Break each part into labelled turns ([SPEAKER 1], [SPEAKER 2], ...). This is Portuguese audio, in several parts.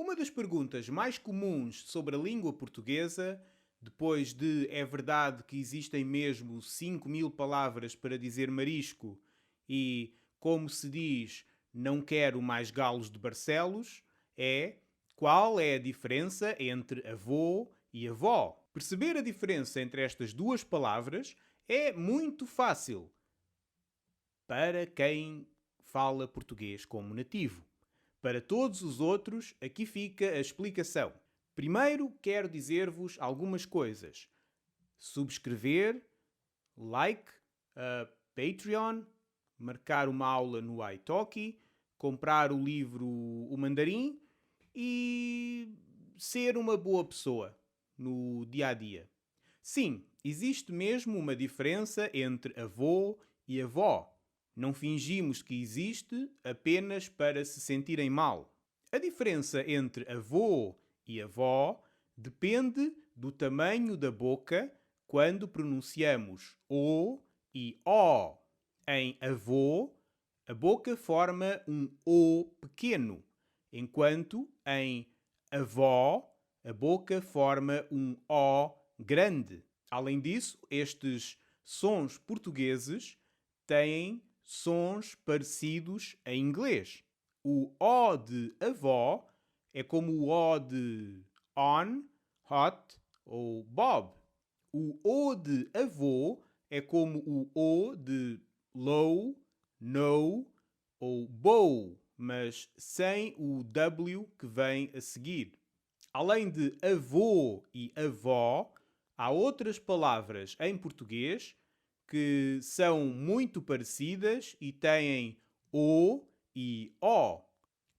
[SPEAKER 1] Uma das perguntas mais comuns sobre a língua portuguesa, depois de é verdade que existem mesmo 5.000 palavras para dizer marisco e, como se diz, não quero mais galos de Barcelos, é qual é a diferença entre avô e avó? Perceber a diferença entre estas duas palavras é muito fácil para quem fala português como nativo. Para todos os outros, aqui fica a explicação. Primeiro, quero dizer-vos algumas coisas. Subscrever, like, a Patreon, marcar uma aula no iTalki, comprar o livro O Mandarim e ser uma boa pessoa no dia a dia. Sim, existe mesmo uma diferença entre avô e avó. Não fingimos que existe apenas para se sentirem mal. A diferença entre avô e avó depende do tamanho da boca quando pronunciamos o e o. Em avô, a boca forma um o pequeno, enquanto em avó, a boca forma um o grande. Além disso, estes sons portugueses têm sons parecidos em inglês. O O de avó é como o O de on, hot ou Bob. O O de avô é como o O de low, no ou bow, mas sem o W que vem a seguir. Além de avô e avó, há outras palavras em português que são muito parecidas e têm O e O.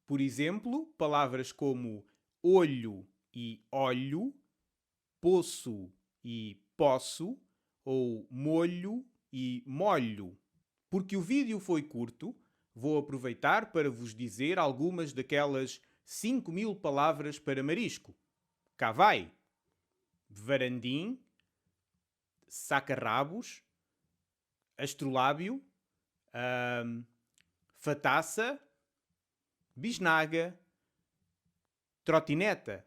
[SPEAKER 1] Por exemplo, palavras como olho e olho, poço e poço, ou molho e molho. Porque o vídeo foi curto, vou aproveitar para vos dizer algumas daquelas 5.000 palavras para marisco. Cá vai! Varandim, saca-rabos, astrolábio, fataça, bisnaga, trotineta,